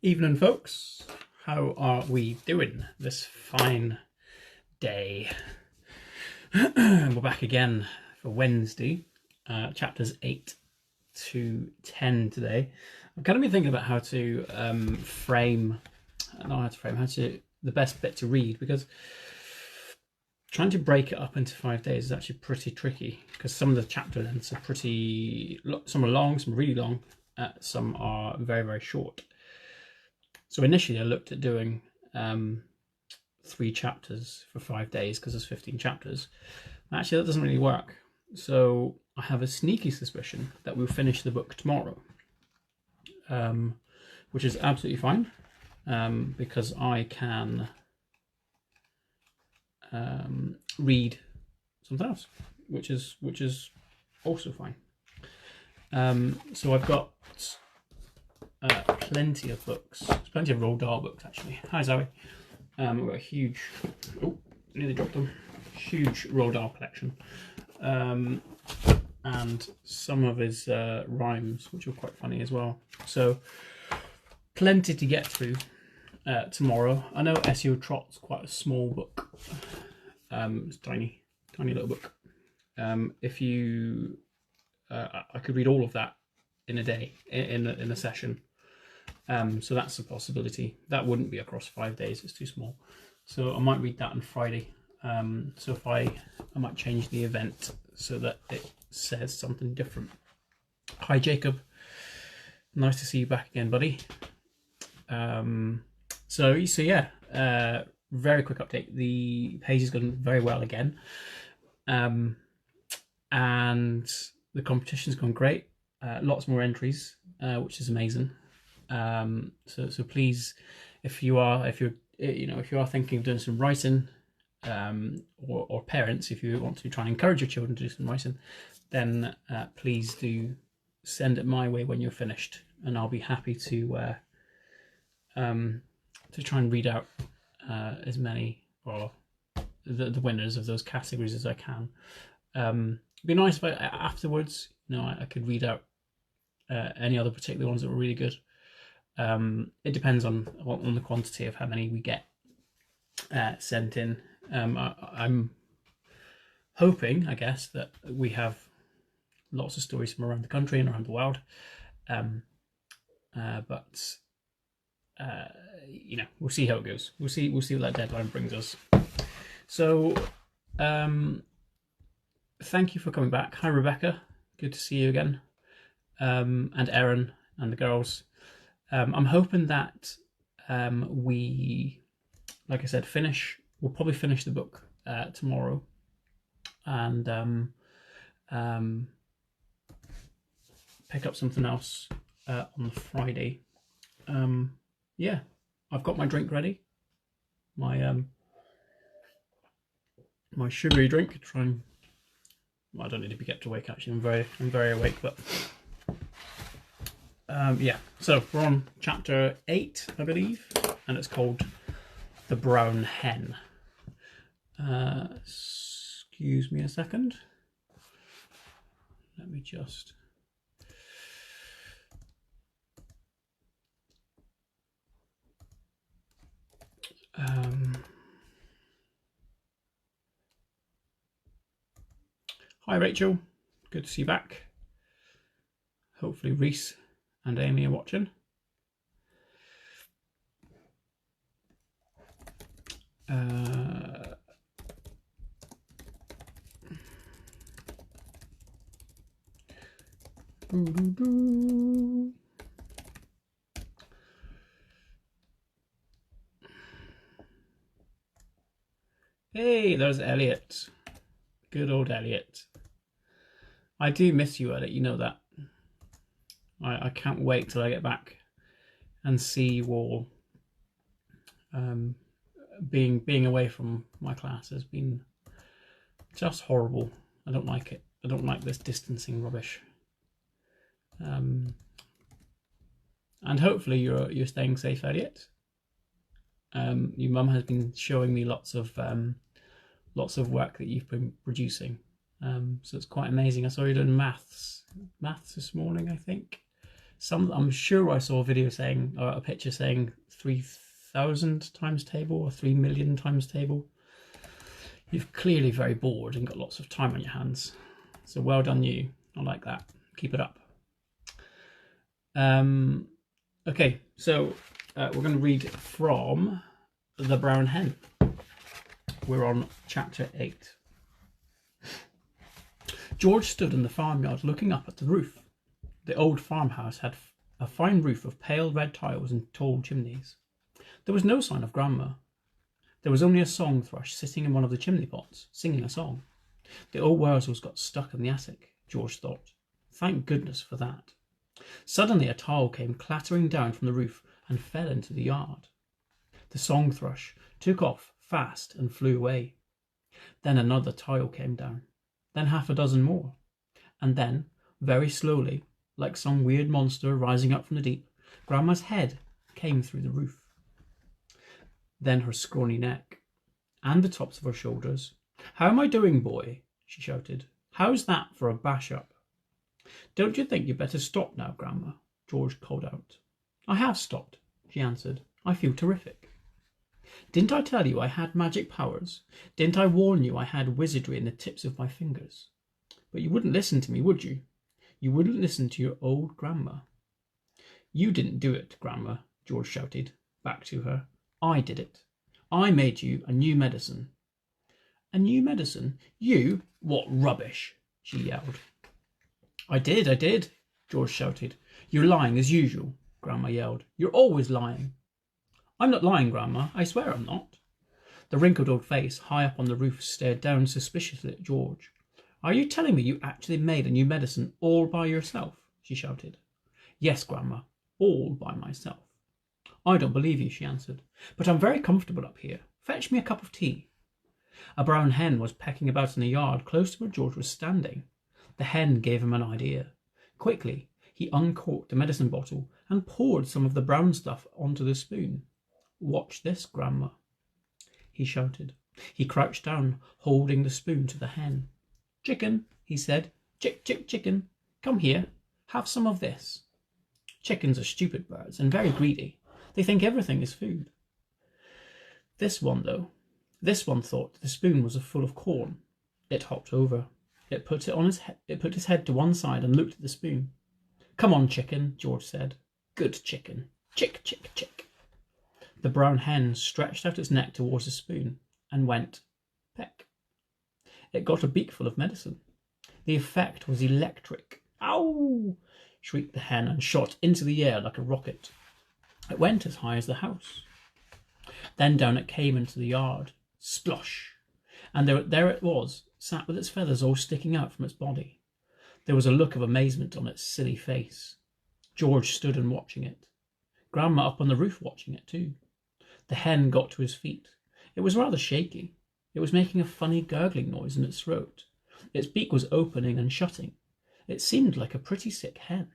Evening, folks. How are we doing this fine day? We're back again for Wednesday, chapters 8 to 10 today. I've kind of been thinking about how to the best bit to read, because trying to break it up into 5 days is actually pretty tricky, because some of the chapter lengths are some are long, some are really long, some are very, very short. So initially I looked at doing 3 chapters for 5 days, because there's 15 chapters. Actually, that doesn't really work. So I have a sneaky suspicion that we'll finish the book tomorrow, which is absolutely fine, because I can read something else, which is also fine. So I've got plenty of books. There's plenty of Roald Dahl books, actually. Hi, Zoe. I've got a huge, nearly dropped them, huge Roald Dahl collection, and some of his rhymes, which are quite funny as well. So plenty to get through tomorrow. I know SEO Trot's quite a small book. It's tiny little book. If you, I could read all of that in a day, in a session. So that's a possibility. That wouldn't be across 5 days, it's too small. So I might read that on Friday. So if I might change the event so that it says something different. Hi, Jacob. Nice to see you back again, buddy. So yeah, very quick update. The page has gone very well again. And the competition's gone great. Lots more entries, which is amazing. So please, if you're thinking of doing some writing, or parents, if you want to try and encourage your children to do some writing, then please do send it my way when you're finished, and I'll be happy to try and read out as many, or the winners of those categories as I can. It'd be nice if afterwards, I could read out any other particular ones that were really good. It depends on the quantity of how many we get sent in. I'm hoping, I guess, that we have lots of stories from around the country and around the world. But we'll see how it goes. We'll see what that deadline brings us. So, thank you for coming back. Hi, Rebecca. Good to see you again. And Erin and the girls. I'm hoping that we, like I said, we'll probably finish the book tomorrow, and pick up something else on Friday. Yeah, I've got my drink ready, my sugary drink to try and, well, I don't need to be kept awake, actually. I'm very awake, but yeah, so we're on chapter 8, I believe, and it's called The Brown Hen. Excuse me a second. Let me just... Hi, Rachel. Good to see you back. Hopefully Reese and Amy are watching. Hey, there's Elliot. Good old Elliot. I do miss you, Elliot, you know that. I can't wait till I get back and see you all. Being away from my class has been just horrible. I don't like it. I don't like this distancing rubbish. And hopefully you're staying safe, Elliot. Your mum has been showing me lots of work that you've been producing. So it's quite amazing. I saw you doing maths this morning, I think. I'm sure I saw a video saying, or a picture saying 3,000 times table or 3 million times table. You're clearly very bored and got lots of time on your hands. So well done you. I like that. Keep it up. Okay, so we're going to read from The Brown Hen. We're on chapter 8. George stood in the farmyard looking up at the roof. The old farmhouse had a fine roof of pale red tiles and tall chimneys. There was no sign of Grandma. There was only a song thrush sitting in one of the chimney pots, singing a song. The old Wurzels got stuck in the attic, George thought. Thank goodness for that. Suddenly a tile came clattering down from the roof and fell into the yard. The song thrush took off fast and flew away. Then another tile came down, then half a dozen more, and then, very slowly, like some weird monster rising up from the deep, Grandma's head came through the roof. Then her scrawny neck, and the tops of her shoulders. How am I doing, boy? She shouted. How's that for a bash-up? Don't you think you'd better stop now, Grandma? George called out. I have stopped, she answered. I feel terrific. Didn't I tell you I had magic powers? Didn't I warn you I had wizardry in the tips of my fingers? But you wouldn't listen to me, would you? You wouldn't listen to your old Grandma. You didn't do it, Grandma, George shouted back to her. I did it. I made you a new medicine. A new medicine? You? What rubbish, she yelled. I did, George shouted. You're lying as usual, Grandma yelled. You're always lying. I'm not lying, Grandma. I swear I'm not. The wrinkled old face high up on the roof stared down suspiciously at George. Are you telling me you actually made a new medicine all by yourself? She shouted. Yes, Grandma, all by myself. I don't believe you, she answered, but I'm very comfortable up here. Fetch me a cup of tea. A brown hen was pecking about in the yard close to where George was standing. The hen gave him an idea. Quickly, he uncorked the medicine bottle and poured some of the brown stuff onto the spoon. Watch this, Grandma, he shouted. He crouched down, holding the spoon to the hen. Chicken, he said. Chick, chick, chicken. Come here. Have some of this. Chickens are stupid birds and very greedy. They think everything is food. This one thought the spoon was full of corn. It hopped over. It put his head to one side and looked at the spoon. Come on, chicken, George said. Good chicken. Chick, chick, chick. The brown hen stretched out its neck towards the spoon and went peck. It got a beakful of medicine. The effect was electric. Ow! Shrieked the hen and shot into the air like a rocket. It went as high as the house. Then down it came into the yard. Splosh! And there it was, sat with its feathers all sticking out from its body. There was a look of amazement on its silly face. George stood and watching it. Grandma up on the roof watching it too. The hen got to his feet. It was rather shaky. It was making a funny gurgling noise in its throat. Its beak was opening and shutting. It seemed like a pretty sick hen.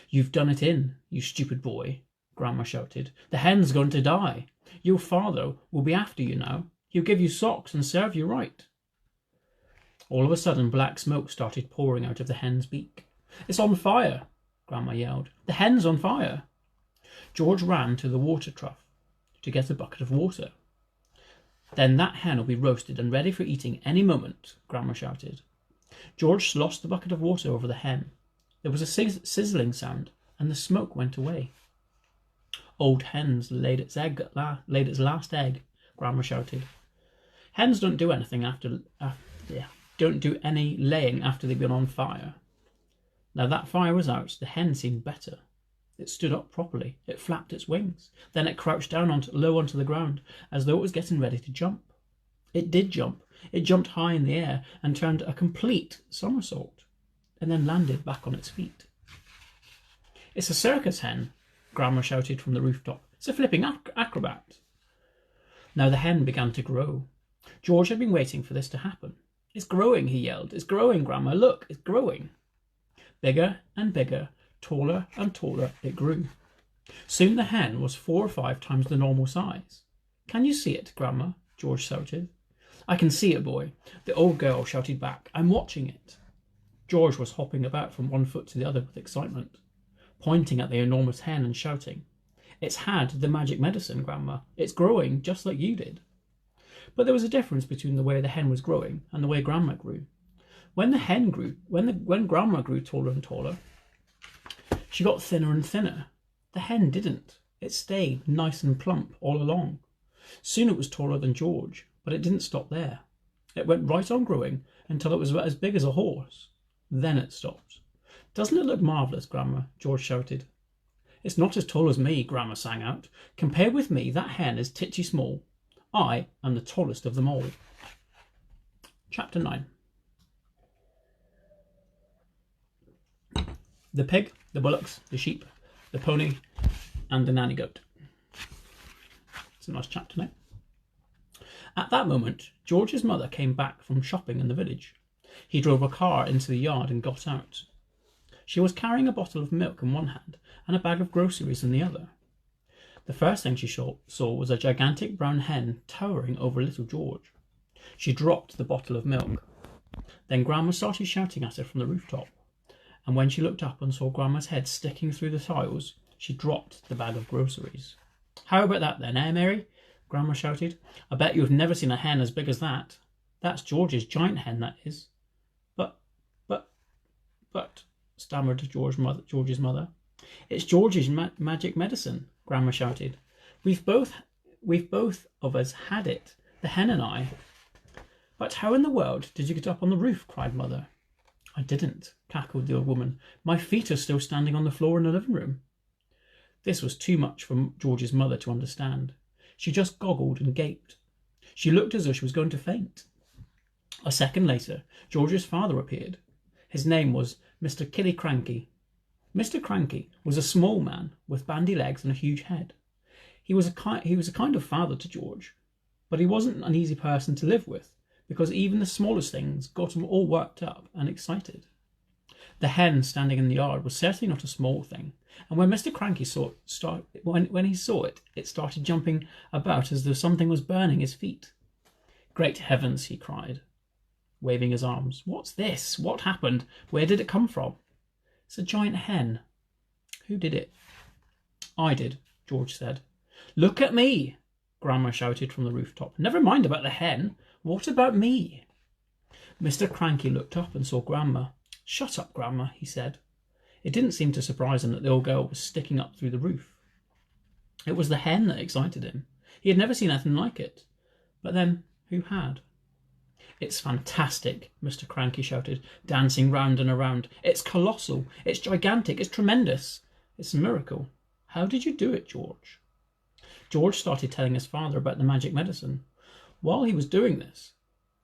You've done it in, you stupid boy, Grandma shouted. The hen's going to die. Your father will be after you now. He'll give you socks and serve you right. All of a sudden, black smoke started pouring out of the hen's beak. It's on fire, Grandma yelled. The hen's on fire. George ran to the water trough to get a bucket of water. Then that hen will be roasted and ready for eating any moment, Grandma shouted. George sloshed the bucket of water over the hen. There was a sizzling sound, and the smoke went away. Old hen's laid its last egg, Grandma shouted. Hens don't do anything don't do any laying after they've been on fire. Now that fire was out, the hen seemed better. It stood up properly. It flapped its wings. Then it crouched down low onto the ground, as though it was getting ready to jump. It did jump. It jumped high in the air and turned a complete somersault, and then landed back on its feet. It's a circus hen, Grandma shouted from the rooftop. It's a flipping acrobat. Now the hen began to grow. George had been waiting for this to happen. It's growing, he yelled. It's growing, Grandma. Look, it's growing. Bigger and bigger, taller and taller it grew. Soon the hen was 4 or 5 times the normal size. Can you see it, Grandma? George shouted. I can see it, boy, the old girl shouted back. I'm watching it. George was hopping about from one foot to the other with excitement. pointing at the enormous hen and shouting, "It's had the magic medicine, Grandma. It's growing just like you did." But there was a difference between the way the hen was growing and the way Grandma grew. When Grandma grew taller and taller, she got thinner and thinner. The hen didn't. It stayed nice and plump all along. Soon it was taller than George, but it didn't stop there. It went right on growing until it was about as big as a horse. Then it stopped. "Doesn't it look marvellous, Grandma?" George shouted. "It's not as tall as me," Grandma sang out. "Compared with me, that hen is titchy small. I am the tallest of them all." Chapter 9. The pig, the bullocks, the sheep, the pony, and the nanny goat. It's a nice chapter now. At that moment, George's mother came back from shopping in the village. He drove a car into the yard and got out. She was carrying a bottle of milk in one hand and a bag of groceries in the other. The first thing she saw was a gigantic brown hen towering over little George. She dropped the bottle of milk. Then Grandma started shouting at her from the rooftop, and when she looked up and saw Grandma's head sticking through the tiles, she dropped the bag of groceries. "How about that then, eh, Mary?" Grandma shouted. "I bet you've never seen a hen as big as that. That's George's giant hen, that is." But, stammered George's mother. "It's George's magic medicine," Grandma shouted. We've both of us had it, the hen and I." "But how in the world did you get up on the roof?" cried Mother. "I didn't," cackled the old woman. "My feet are still standing on the floor in the living room." This was too much for George's mother to understand. She just goggled and gaped. She looked as though she was going to faint. A second later, George's father appeared. His name was Mr. Killiecrankie. Mr. Cranky was a small man with bandy legs and a huge head. He was a kind of father to George, but he wasn't an easy person to live with, because even the smallest things got him all worked up and excited. The hen standing in the yard was certainly not a small thing, and when Mr. Cranky when he saw it, it started jumping about as though something was burning his feet. "Great heavens!" he cried, waving his arms. "What's this? What happened? Where did it come from?" "It's a giant hen." "Who did it?" "I did," George said. "Look at me!" Grandma shouted from the rooftop. "Never mind about the hen. What about me?" Mr. Cranky looked up and saw Grandma. "Shut up, Grandma," he said. It didn't seem to surprise him that the old girl was sticking up through the roof. It was the hen that excited him. He had never seen anything like it. But then, who had? "It's fantastic," Mr. Cranky shouted, dancing round and around. "It's colossal. It's gigantic. It's tremendous. It's a miracle. How did you do it, George?" George started telling his father about the magic medicine. While he was doing this,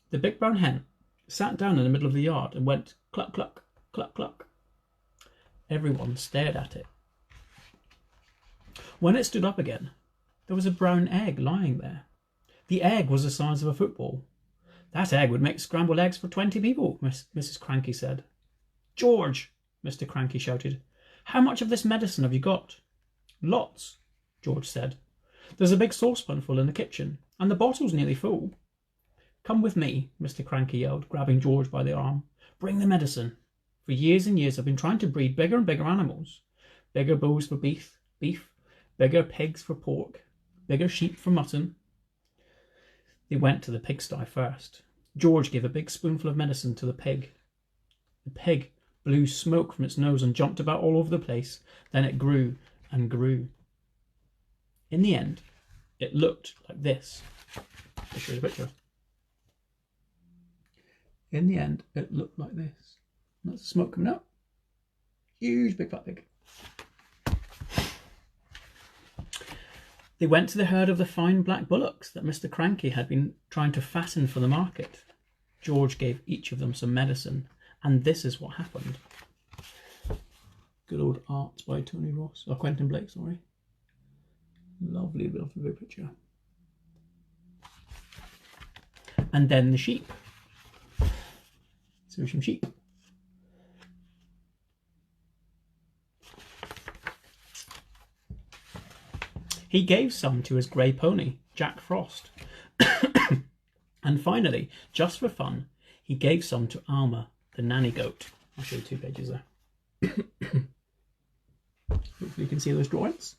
the big brown hen sat down in the middle of the yard and went cluck, cluck, cluck, cluck. Everyone stared at it. When it stood up again, there was a brown egg lying there. The egg was the size of a football. "That egg would make scrambled eggs for 20 people, Mrs. Cranky said. "George," Mr. Cranky shouted, "how much of this medicine have you got?" "Lots," George said. "There's a big saucepan full in the kitchen, and the bottle's nearly full." "Come with me," Mr. Cranky yelled, grabbing George by the arm. "Bring the medicine. For years and years I've been trying to breed bigger and bigger animals. Bigger bulls for beef, bigger pigs for pork, bigger sheep for mutton." They went to the pigsty first. George gave a big spoonful of medicine to the pig. The pig blew smoke from its nose and jumped about all over the place. Then it grew and grew. In the end, it looked like this. I'll show you a picture. In the end, it looked like this. That's the smoke coming out. Huge big fat pig. They went to the herd of the fine black bullocks that Mr. Cranky had been trying to fatten for the market. George gave each of them some medicine, and this is what happened. Good old art by Tony Ross, or Quentin Blake, sorry. Lovely, lovely picture. And then the sheep. So some sheep. He gave some to his grey pony, Jack Frost. And finally, just for fun, he gave some to Alma, the nanny goat. I'll show you 2 pages there. Hopefully you can see those drawings.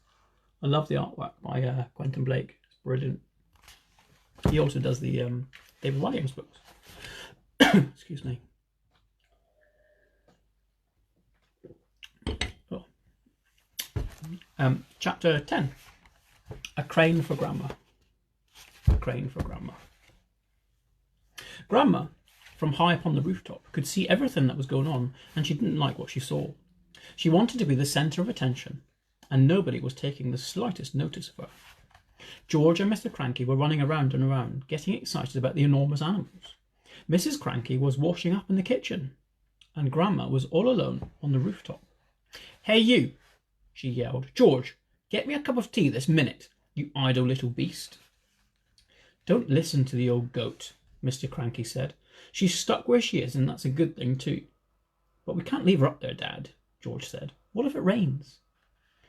I love the artwork by Quentin Blake. It's brilliant. He also does the David Williams books. Excuse me. Oh. Chapter 10. A crane for Grandma. A crane for Grandma. Grandma, from high up on the rooftop, could see everything that was going on, and she didn't like what she saw. She wanted to be the centre of attention, and nobody was taking the slightest notice of her. George and Mr. Cranky were running around and around, getting excited about the enormous animals. Mrs. Cranky was washing up in the kitchen, and Grandma was all alone on the rooftop. "Hey you," she yelled. "George, get me a cup of tea this minute, you idle little beast." "Don't listen to the old goat," Mr. Cranky said. "She's stuck where she is, and that's a good thing too." "But we can't leave her up there, Dad," George said. "What if it rains?"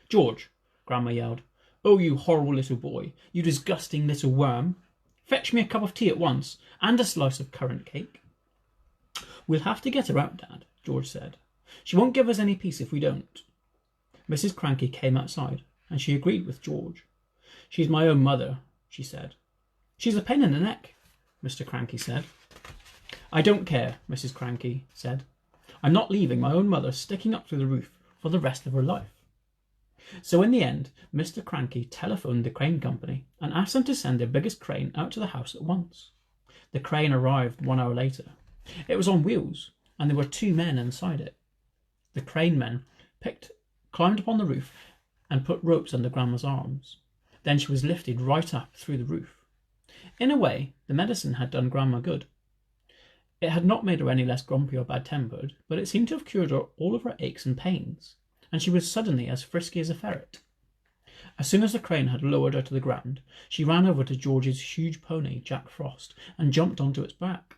"George," Grandma yelled. "Oh, you horrible little boy, you disgusting little worm. Fetch me a cup of tea at once, and a slice of currant cake." "We'll have to get her out, Dad," George said. "She won't give us any peace if we don't." Mrs. Cranky came outside, and she agreed with George. "She's my own mother," she said. "She's a pain in the neck," Mr. Cranky said. "I don't care," Mrs. Cranky said. "I'm not leaving my own mother sticking up through the roof for the rest of her life." So in the end, Mr. Cranky telephoned the crane company and asked them to send their biggest crane out to the house at once. The crane arrived 1 hour later. It was on wheels, and there were 2 men inside it. The crane men climbed upon the roof and put ropes under Grandma's arms. Then she was lifted right up through the roof. In a way, the medicine had done Grandma good. It had not made her any less grumpy or bad-tempered, but it seemed to have cured her all of her aches and pains, and she was suddenly as frisky as a ferret. As soon as the crane had lowered her to the ground, she ran over to George's huge pony, Jack Frost, and jumped onto its back.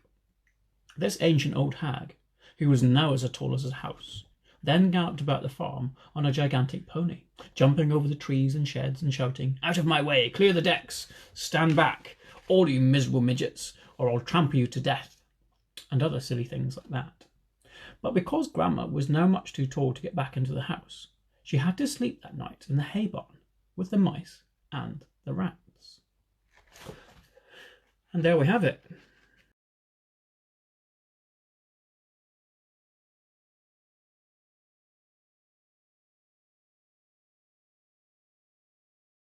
This ancient old hag, who was now as tall as a house, then galloped about the farm on a gigantic pony, jumping over the trees and sheds and shouting, "Out of my way! Clear the decks! Stand back, all you miserable midgets, or I'll trample you to death!" and other silly things like that. But because Grandma was now much too tall to get back into the house, she had to sleep that night in the hay barn with the mice and the rats. And there we have it.